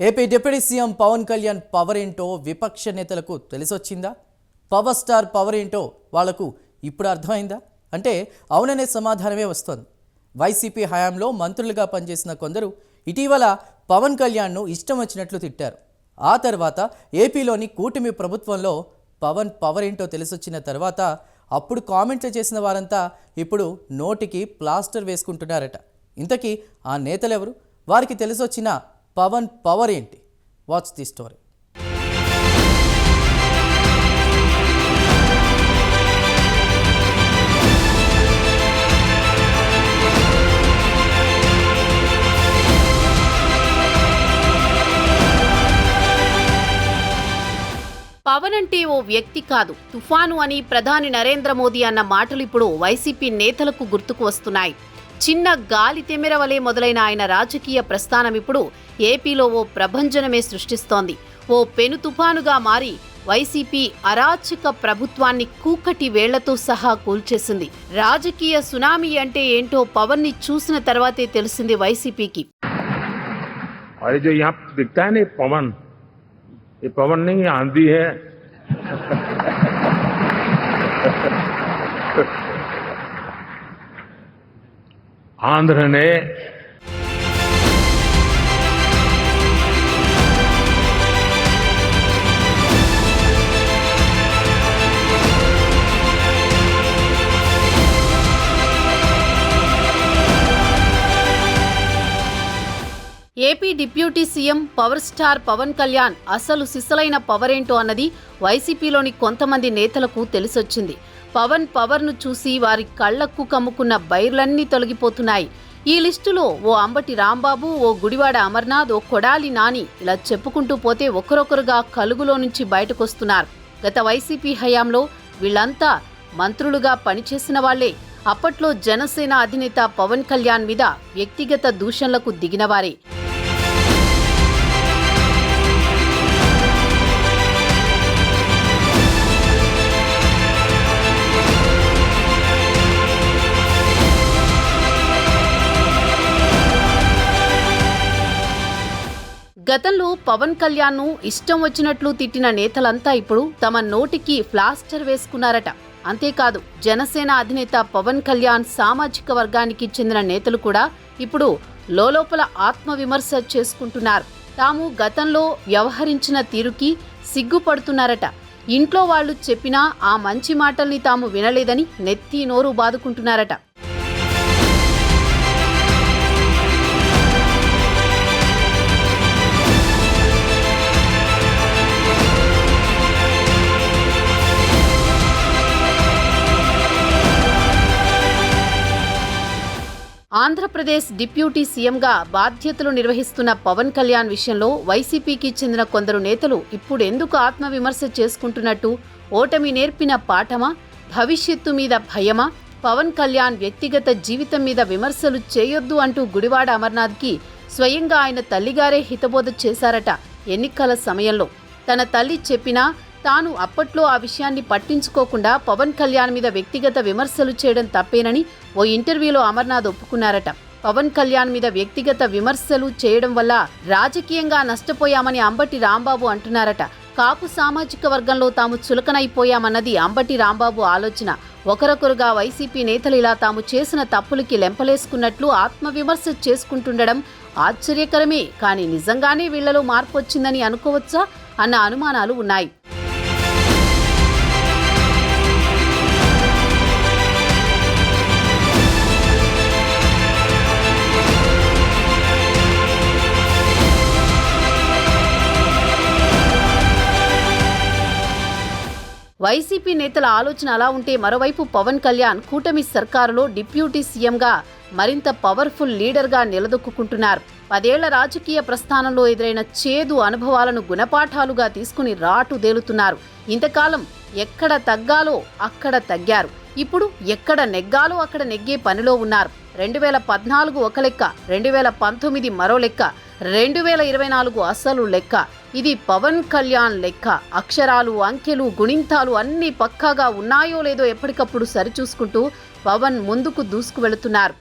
AP deputy CM Pawan Kalyan power ఏంటో విపక్ష నేతలకు తెలిసొచ్చిందా? పవర్ స్టార్ పవర్ ఏంటో వాళ్లకు ఇప్పుడు అర్థమైందా? అంటే అవుననే సమాధానమే వస్తోంది. వైసీపీ హయాంలో మంత్రులుగా పనిచేసిన కొందరు ఇటీవల పవన్ కళ్యాణ్ను ఇష్టం వచ్చినట్లు తిట్టారు. ఆ తర్వాత ఏపీలోని కూటమి ప్రభుత్వంలో పవన్ పవర్ ఏంటో తెలిసొచ్చిన తర్వాత అప్పుడు కామెంట్లు చేసిన వారంతా ఇప్పుడు నోటికి ప్లాస్టర్ వేసుకుంటున్నారట. ఇంతకీ ఆ నేతలెవరు? వారికి తెలిసొచ్చిన పవన్ పవర్ ఏంటి? Watch the story. పవన్ అంటే ఓ వ్యక్తి కాదు, తుఫాను అని ప్రధాని నరేంద్ర మోదీ అన్న మాటలు ఇప్పుడు వైసీపీ నేతలకు గుర్తుకు వస్తున్నాయి. చిన్న గాలి తెమెర వలె మొదలైన ఆయన రాజకీయ ప్రస్థానం ఇప్పుడు ఏపీలో ఓ ప్రభంజనమే సృష్టిస్తోంది. ఓ పెను తుఫానుగా మారి వైసీపీ అరాచక ప్రభుత్వాన్ని కూకటి వేళ్లతో సహా కూల్చేసింది. రాజకీయ సునామీ అంటే ఏంటో పవన్ ని చూసిన తర్వాతే తెలిసింది వైసీపీకి. ये पवन नहीं आंधी है। आंध्र ने AP deputy CM power star Pawan Kalyan అసలు సిసలైన పవరేంటో అన్నది వైసీపీలోని కొంతమంది నేతలకు తెలిసొచ్చింది. పవన్ పవర్ను చూసి వారి కళ్లకు కమ్ముకున్న బైర్లన్నీ తొలగిపోతున్నాయి. ఈ లిస్టులో ఓ అంబటి రాంబాబు, ఓ గుడివాడ అమర్నాథ్, ఓ కొడాలి నాని ఇలా చెప్పుకుంటూ పోతే ఒకరొకరుగా కలుగులో నుంచి బయటకొస్తున్నారు. గత వైసీపీ హయాంలో వీళ్లంతా మంత్రులుగా పనిచేసిన వాళ్లే. అప్పట్లో జనసేన అధినేత పవన్ కళ్యాణ్ మీద వ్యక్తిగత దూషణలకు దిగినవారే. గతంలో పవన్ కళ్యాణ్ను ఇష్టం వచ్చినట్లు తిట్టిన నేతలంతా ఇప్పుడు తమ నోటికి ప్లాస్టర్ వేసుకున్నారట. అంతేకాదు, జనసేన అధినేత పవన్ కళ్యాణ్ సామాజిక వర్గానికి చెందిన నేతలు కూడా ఇప్పుడు లోలోపల ఆత్మవిమర్శ చేసుకుంటున్నారు. తాము గతంలో వ్యవహరించిన తీరుకి సిగ్గుపడుతున్నారట. ఇంట్లో వాళ్లు చెప్పినా ఆ మంచి మాటల్ని తాము వినలేదని నెత్తి నోరు బాదుకుంటున్నారట. ఆంధ్రప్రదేశ్ డిప్యూటీ సీఎంగా బాధ్యతలు నిర్వహిస్తున్న పవన్ కళ్యాణ్ విషయంలో వైసీపీకి చెందిన కొందరు నేతలు ఇప్పుడెందుకు ఆత్మవిమర్శ చేసుకుంటున్నట్టు? ఓటమి నేర్పిన పాఠమా? భవిష్యత్తు మీద భయమా? పవన్ కళ్యాణ్ వ్యక్తిగత జీవితం మీద విమర్శలు చేయొద్దు అంటూ గుడివాడ అమర్నాథ్కి స్వయంగా ఆయన తల్లిగారే హితబోధ చేశారట. ఎన్నికల సమయంలో తన తల్లి చెప్పినా తాను అప్పట్లో ఆ విషయాన్ని పట్టించుకోకుండా పవన్ కళ్యాణ్ మీద వ్యక్తిగత విమర్శలు చేయడం తప్పేనని ఓ ఇంటర్వ్యూలో అమర్నాథ్ ఒప్పుకున్నారట. పవన్ కళ్యాణ్ మీద వ్యక్తిగత విమర్శలు చేయడం వల్ల రాజకీయంగా నష్టపోయామని అంబటి రాంబాబు అంటున్నారట. కాపు సామాజిక వర్గంలో తాము చులకనైపోయామన్నది అంబటి రాంబాబు ఆలోచన. ఒకరొకరుగా వైసీపీ నేతలు ఇలా తాము చేసిన తప్పులకి లెంపలేసుకున్నట్లు ఆత్మవిమర్శ చేసుకుంటుండడం ఆశ్చర్యకరమే. కానీ నిజంగానే వీళ్లలో మార్పు వచ్చిందని అనుకోవచ్చా అన్న అనుమానాలు ఉన్నాయి. వైసీపీ నేతల ఆలోచన అలా ఉంటే మరోవైపు పవన్ కళ్యాణ్ కూటమి సర్కారులో డిప్యూటీ సీఎంగా మరింత పవర్ఫుల్ లీడర్గా నిలదొక్కుంటున్నారు. 10 ఏళ్ల రాజకీయ ప్రస్థానంలో ఎదురైన చేదు అనుభవాలను గుణపాఠాలుగా తీసుకుని రాటుదేలుతున్నారు. ఇంతకాలం ఎక్కడ తగ్గాలో అక్కడ తగ్గారు. ఇప్పుడు ఎక్కడ నెగ్గాలో అక్కడ నెగ్గే పనిలో ఉన్నారు. 2014 ఒక లెక్క, 2019 మరో లెక్క, 2024 అసలు లెక్క. ఇది పవన్ కళ్యాణ్ లెక్క. అక్షరాలు, అంకెలు, గుణింతాలు అన్నీ పక్కాగా ఉన్నాయో లేదో ఎప్పటికప్పుడు సరిచూసుకుంటూ పవన్ ముందుకు దూసుకు వెళుతున్నారు.